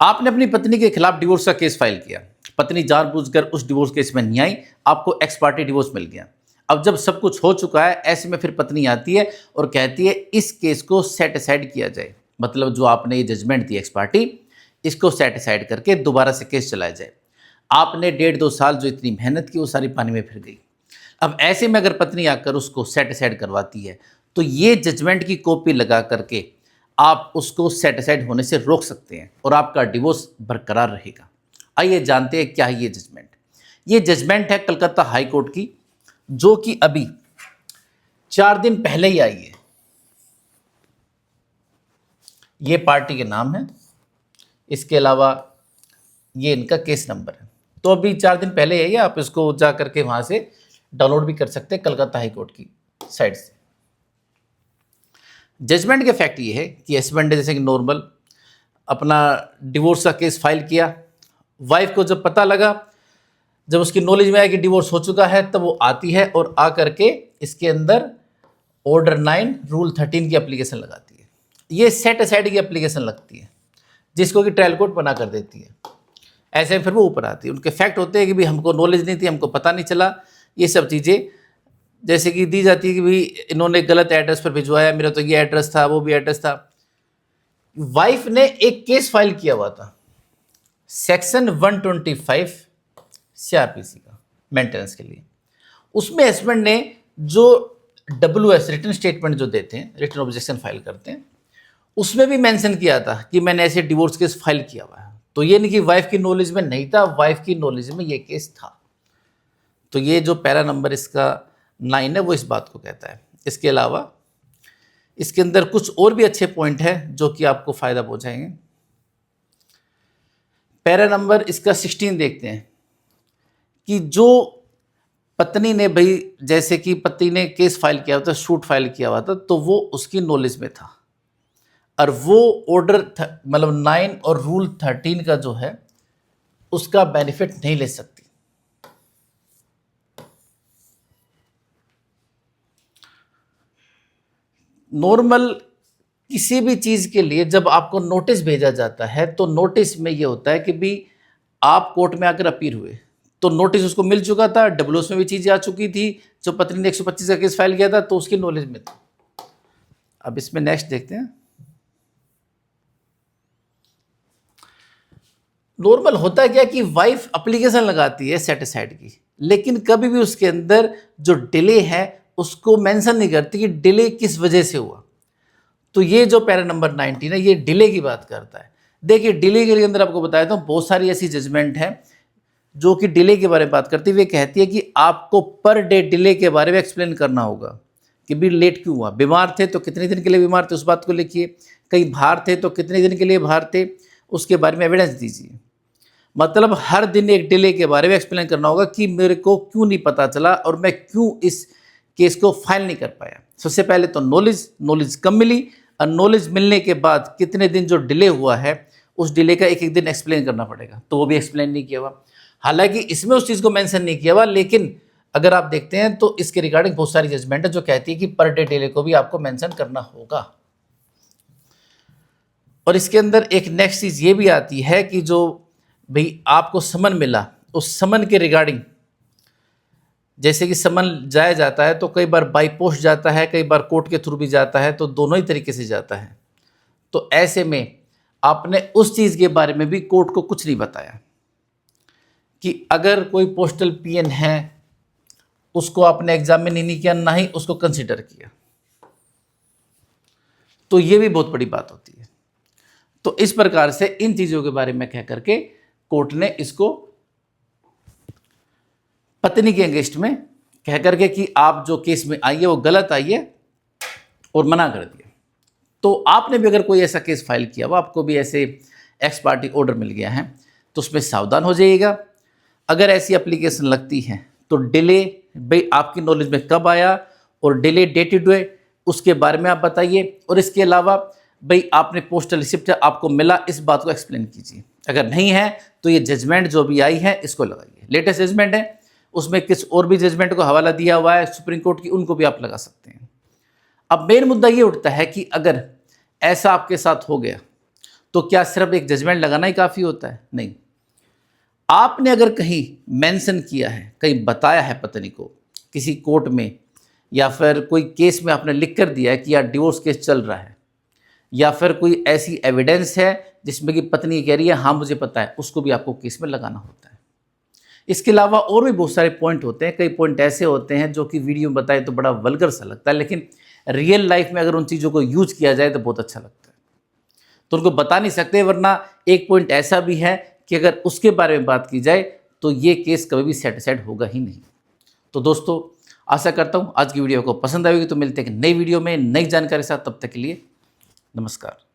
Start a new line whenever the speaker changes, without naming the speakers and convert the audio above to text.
आपने अपनी पत्नी के खिलाफ डिवोर्स का केस फाइल किया, पत्नी जानबूझकर उस डिवोर्स केस में नहीं आई, आपको एक्स पार्टी डिवोर्स मिल गया। अब जब सब कुछ हो चुका है, ऐसे में फिर पत्नी आती है और कहती है इस केस को सेट असाइड किया जाए, मतलब जो आपने ये जजमेंट दी एक्स पार्टी, इसको सेट असाइड करके दोबारा से केस चलाया जाए। आपने 1.5-2 साल जो इतनी मेहनत की वो सारी पानी में फिर गई। अब ऐसे में अगर पत्नी आकर उसको सेट असाइड करवाती है तो ये जजमेंट की कॉपी लगा करके आप उसको सेट असाइड होने से रोक सकते हैं और आपका डिवोर्स बरकरार रहेगा। आइए जानते हैं क्या है ये जजमेंट। ये जजमेंट है कलकत्ता हाई कोर्ट की, जो कि अभी 4 दिन पहले ही आई है। ये पार्टी के नाम है, इसके अलावा ये इनका केस नंबर है। तो अभी 4 दिन पहले है ये, आप इसको जा करके वहां से डाउनलोड भी कर सकते हैं कलकत्ता हाई कोर्ट की साइट से। जजमेंट के फैक्ट ये है कि हस्बैंड ने जैसे कि नॉर्मल अपना डिवोर्स का केस फाइल किया। वाइफ को जब पता लगा, जब उसकी नॉलेज में आया कि डिवोर्स हो चुका है, तब वो आती है और आ करके इसके अंदर ऑर्डर 9 रूल 13 की एप्लीकेशन लगाती है। ये सेट असाइड की एप्लीकेशन लगती है, जिसको कि ट्रायल कोर्ट बना कर देती है। ऐसे में फिर वो ऊपर आती है। उनके फैक्ट होते हैं कि भाई हमको नॉलेज नहीं थी, हमको पता नहीं चला, ये सब चीज़ें जैसे कि दी जाती है कि भाई इन्होंने गलत एड्रेस पर भिजवाया, मेरा तो ये एड्रेस था, वो भी एड्रेस था। वाइफ ने एक केस फाइल किया हुआ था सेक्शन 125 सीआरपीसी का मेंटेनेंस के लिए। उसमें हस्बैंड ने जो WS रिटन स्टेटमेंट जो देते हैं, रिटन ऑब्जेक्शन फाइल करते हैं, उसमें भी मेंशन किया था कि मैंने ऐसे डिवोर्स केस फाइल किया हुआ है। तो ये नहीं कि वाइफ की नॉलेज में नहीं था, वाइफ की नॉलेज में ये केस था। तो ये जो पैरा नंबर इसका 9 है वो इस बात को कहता है। इसके अलावा इसके अंदर कुछ और भी अच्छे पॉइंट है जो कि आपको फ़ायदा पहुंचाएंगे। पैरा नंबर इसका 16 देखते हैं कि जो पत्नी ने भाई, जैसे कि पति ने केस फाइल किया हुआ था, शूट फाइल किया हुआ था, तो वो उसकी नॉलेज में था और वो ऑर्डर मतलब 9 और रूल 13 का जो है उसका बेनिफिट नहीं ले सकती। नॉर्मल किसी भी चीज़ के लिए जब आपको नोटिस भेजा जाता है तो नोटिस में ये होता है कि भी आप कोर्ट में आकर अपील हुए तो नोटिस उसको मिल चुका था, WS में भी चीज़ें आ चुकी थी, जो पत्नी ने 125 का केस फाइल किया था तो उसकी नॉलेज में था। अब इसमें नेक्स्ट देखते हैं। नॉर्मल होता है क्या कि वाइफ एप्लीकेशन लगाती है सेट असाइड की, लेकिन कभी भी उसके अंदर जो डिले है उसको मेंशन नहीं करती कि डिले किस वजह से हुआ। तो ये जो पैरा नंबर 19 है ये डिले की बात करता है। देखिए डिले के लिए अंदर आपको बताया था बहुत सारी ऐसी जजमेंट है जो कि डिले के बारे में बात करती है। कहती है कि आपको पर डे डिले के बारे में एक्सप्लेन करना होगा कि भी लेट क्यों हुआ। बीमार थे तो कितने दिन के लिए बीमार थे उस बात को लिखिए, कहीं बाहर थे तो कितने दिन के लिए बाहर थे उसके बारे में एविडेंस दीजिए। मतलब हर दिन एक डिले के बारे में एक्सप्लेन करना होगा कि मेरे को क्यों नहीं पता चला और मैं क्यों इस केस को फाइल नहीं कर पाया। सबसे पहले तो नॉलेज कम मिली और नॉलेज मिलने के बाद कितने दिन जो डिले हुआ है उस डिले का एक एक दिन एक्सप्लेन करना पड़ेगा, तो वो भी एक्सप्लेन नहीं किया हुआ। हालांकि इसमें उस चीज़ को मेंशन नहीं किया हुआ, लेकिन अगर आप देखते हैं तो इसके रिगार्डिंग बहुत सारी जजमेंट है जो कहती है कि पर डे डिले को भी आपको मेंशन करना होगा। और इसके अंदर एक नेक्स्ट चीज़ ये भी आती है कि जो भाई आपको समन मिला, उस समन के रिगार्डिंग, जैसे कि समन जाया जाता है तो कई बार बाई पोस्ट जाता है, कई बार कोर्ट के थ्रू भी जाता है, तो दोनों ही तरीके से जाता है। तो ऐसे में आपने उस चीज़ के बारे में भी कोर्ट को कुछ नहीं बताया कि अगर कोई पोस्टल PN है उसको आपने एग्जामिन ही नहीं किया, ना ही उसको कंसिडर किया, तो ये भी बहुत बड़ी बात होती है। तो इस प्रकार से इन चीज़ों के बारे में कह करके कोर्ट ने इसको पत्नी के अगेंस्ट में कह करके कि आप जो केस में आई है वो गलत आई है और मना कर दिया। तो आपने भी अगर कोई ऐसा केस फाइल किया वो आपको भी ऐसे एक्स पार्टी ऑर्डर मिल गया है तो उसमें सावधान हो जाइएगा। अगर ऐसी एप्लीकेशन लगती है तो डिले भाई आपकी नॉलेज में कब आया और डिले डेटेड हुए उसके बारे में आप बताइए। और इसके अलावा भाई आपने पोस्टल रिसिप्ट आपको मिला, इस बात को एक्सप्लेन कीजिए। अगर नहीं है तो ये जजमेंट जो भी आई है इसको लगाइए। लेटेस्ट जजमेंट है, उसमें किस और भी जजमेंट को हवाला दिया हुआ है सुप्रीम कोर्ट की, उनको भी आप लगा सकते हैं। अब मेन मुद्दा ये उठता है कि अगर ऐसा आपके साथ हो गया तो क्या सिर्फ एक जजमेंट लगाना ही काफ़ी होता है? नहीं। आपने अगर कहीं मेंशन किया है, कहीं बताया है पत्नी को, किसी कोर्ट में या फिर कोई केस में आपने लिख कर दिया है कि यार डिवोर्स केस चल रहा है, या फिर कोई ऐसी एविडेंस है जिसमें कि पत्नी कह रही है हाँ मुझे पता है, उसको भी आपको केस में लगाना होता है। इसके अलावा और भी बहुत सारे पॉइंट होते हैं। कई पॉइंट ऐसे होते हैं जो कि वीडियो में बताए तो बड़ा वल्गर सा लगता है, लेकिन रियल लाइफ में अगर उन चीज़ों को यूज किया जाए तो बहुत अच्छा लगता है। तो उनको बता नहीं सकते, वरना एक पॉइंट ऐसा भी है कि अगर उसके बारे में बात की जाए तो ये केस कभी भी सेटिस्फाइड होगा ही नहीं। तो दोस्तों, आशा करता हूँ आज की वीडियो को पसंद आएगी। तो मिलते हैं एक नई वीडियो में नई जानकारी के साथ। तब तक के लिए नमस्कार।